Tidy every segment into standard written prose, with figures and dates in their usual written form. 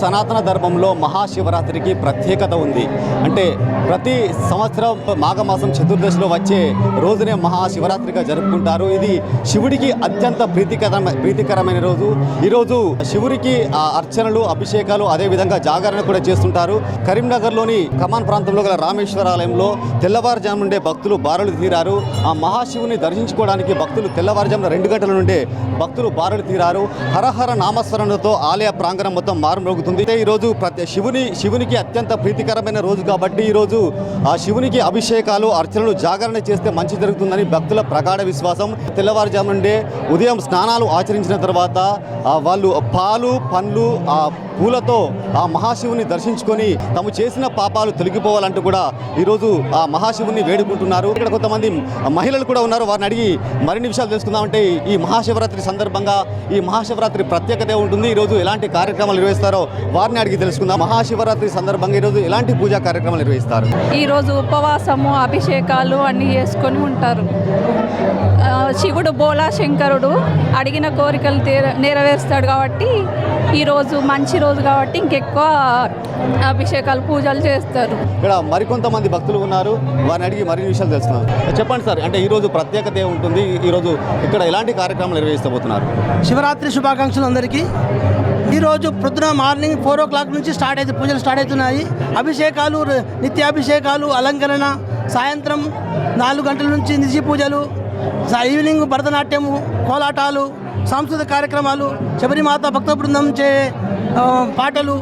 సనాతన ధర్మంలో మహాశివరాత్రికి ప్రత్యేకత ఉంది. అంటే ప్రతి సంవత్సరం మాఘమాసం చతుర్దశిలో వచ్చే రోజునే మహాశివరాత్రిగా జరుపుకుంటారు. ఇది శివుడికి అత్యంత ప్రీతికరమైన రోజు. ఈరోజు శివుడికి అర్చనలు, అభిషేకాలు, అదేవిధంగా జాగరణ కూడా చేస్తుంటారు. కరీంనగర్లోని కమాన్ ప్రాంతంలో గల రామేశ్వర ఆలయంలో తెల్లవారుజాము నుండే భక్తులు బారులు తీరారు. ఆ మహాశివుని దర్శించుకోవడానికి భక్తులు తెల్లవారుజామున 2 గంటల నుండే భక్తులు బారులు తీరారు. హరహర నామస్మరణతో ఆలయ ప్రాంగణం మొత్తం మారుమ్రోగుతుంది. ఈరోజు శివునికి అత్యంత ప్రీతికరమైన రోజు కాబట్టి ఈరోజు ఆ శివునికి అభిషేకాలు, అర్చనలు, జాగరణ చేస్తే మంచి జరుగుతుందని భక్తుల ప్రగాఢ విశ్వాసం. తెల్లవారుజాము నుండే ఉదయం స్నానాలు ఆచరించిన తర్వాత వాళ్ళు పాలు, పండ్లు, పూలతో ఆ మహాశివుని దర్శించుకొని తాము చేసిన పాపాలు తొలగిపోవాలంటూ కూడా ఈరోజు ఆ మహాశివుని వేడుకుంటున్నారు. ఇక్కడ కొంతమంది మహిళలు కూడా ఉన్నారు. వారిని అడిగి మరిన్ని విషయాలు తెలుసుకుందామంటే ఈ మహాశివరాత్రి సందర్భంగా ఈ మహాశివరాత్రి ప్రత్యేకత ఉంటుంది. ఈరోజు ఎలాంటి కార్యక్రమాలు నిర్వహిస్తారో వారిని అడిగి తెలుసుకుందాం. మహాశివరాత్రి సందర్భంగా ఈరోజు ఎలాంటి పూజా కార్యక్రమాలు నిర్వహిస్తారు? ఈరోజు ఉపవాసము, అభిషేకాలు అన్నీ చేసుకొని ఉంటారు. శివుడు బోలా శంకరుడు అడిగిన కోరికలు నెరవేరుస్తాడు కాబట్టి ఈరోజు మంచి రోజు కాబట్టి ఇంకెక్కువ అభిషేకాలు, పూజలు చేస్తారు. ఇక్కడ మరికొంతమంది భక్తులు ఉన్నారు. వారిని అడిగి మరిన్ని విషయాలు తెలుసుకున్నారు. చెప్పండి సార్, అంటే ఈరోజు ప్రత్యేకత ఉంటుంది. ఈరోజు ఇక్కడ ఎలాంటి కార్యక్రమాలు నిర్వహిస్తబోతున్నారు? శివరాత్రి శుభాకాంక్షలు అందరికీ. ఈరోజు పొద్దున మార్నింగ్ 4 o'clock నుంచి పూజలు స్టార్ట్ అవుతున్నాయి. అభిషేకాలు, నిత్యాభిషేకాలు, అలంకరణ, సాయంత్రం 4 గంటల నుంచి నిజి పూజలు, ఈవినింగ్ భరతనాట్యము, కోలాటాలు, సాంస్కృతిక కార్యక్రమాలు, శబరిమాత భక్త బృందం చే పాటలు,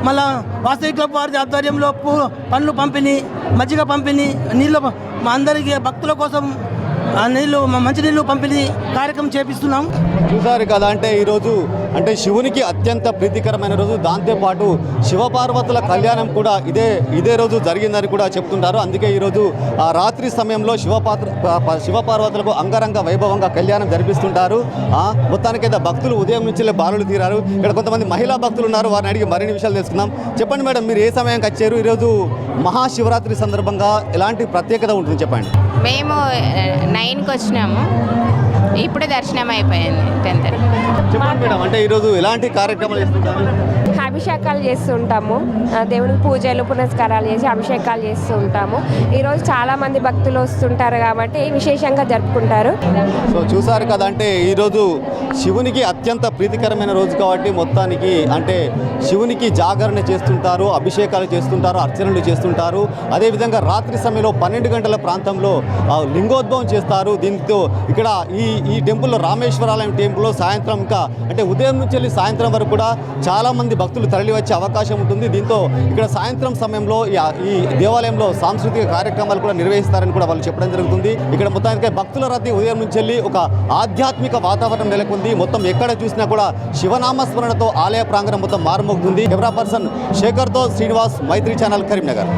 మళ్ళా వాస్తవిక క్లబ్ వారి ఆధ్వర్యంలో పండ్లు పంపిణీ, మజ్జిగ పంపిణీ, నీళ్ళు అందరికీ భక్తుల కోసం మంచినీళ్ళు పంపిణీ కార్యక్రమం చేపిస్తున్నాం. చూసారు కదా, అంటే ఈరోజు అంటే శివునికి అత్యంత ప్రీతికరమైన రోజు. దాంతోపాటు శివపార్వతుల కళ్యాణం కూడా ఇదే రోజు జరిగిందని కూడా చెప్తుంటారు. అందుకే ఈరోజు ఆ రాత్రి సమయంలో శివపార్వతులకు అంగరంగ వైభవంగా కళ్యాణం జరిపిస్తుంటారు. మొత్తానికైతే భక్తులు ఉదయం నుంచి బారులు తీరారు. ఇక్కడ కొంతమంది మహిళా భక్తులు ఉన్నారు. వారిని అడిగి మరిన్ని విషయాలు తెలుసుకుందాం. చెప్పండి మేడం, మీరు ఏ సమయానికి వచ్చారు? ఈరోజు మహాశివరాత్రి సందర్భంగా ఎలాంటి ప్రత్యేకత ఉంటుంది చెప్పండి. మేము 9కి వచ్చినాము. ఇప్పుడే దర్శనం అయిపోయింది 10:30. చెప్పండి మేడం, అంటే ఈరోజు ఎలాంటి కార్యక్రమాలు చేస్తుంటారు? అభిషేకాలు చేస్తూ ఉంటాము. దేవునికి పూజలు, పునస్కారాలు చేసి అభిషేకాలు చేస్తూ ఉంటాము. ఈరోజు చాలామంది భక్తులు వస్తుంటారు కాబట్టి విశేషంగా జరుపుకుంటారు. సో చూసారు కదా, అంటే ఈరోజు శివునికి అత్యంత ప్రీతికరమైన రోజు కాబట్టి మొత్తానికి అంటే శివునికి జాగరణ చేస్తుంటారు, అభిషేకాలు చేస్తుంటారు, అర్చనలు చేస్తుంటారు. అదేవిధంగా రాత్రి సమయంలో 12 గంటల ప్రాంతంలో లింగోద్భవం చేస్తారు. దీంతో ఇక్కడ ఈ టెంపుల్లో, రామేశ్వరాలయం టెంపుల్లో సాయంత్రం ఇంకా అంటే ఉదయం నుంచి వెళ్ళి సాయంత్రం వరకు కూడా చాలామంది భక్తులు తరలి వచ్చే అవకాశం ఉంటుంది. దీంతో ఇక్కడ సాయంత్రం సమయంలో ఈ దేవాలయంలో సాంస్కృతిక కార్యక్రమాలు కూడా నిర్వహిస్తారని కూడా వాళ్ళు చెప్పడం జరుగుతుంది. ఇక్కడ మొత్తానికి భక్తుల రద్దీ ఉదయం నుంచి వెళ్ళి ఒక ఆధ్యాత్మిక వాతావరణం నెలకొంది. మొత్తం ఎక్కడ చూసినా కూడా శివనామస్మరణతో ఆలయ ప్రాంగణం మొత్తం మారుమోగుతుంది. కెమెరా పర్సన్ శేఖర్తో శ్రీనివాస్, మైత్రి ఛానల్, కరీంనగర్.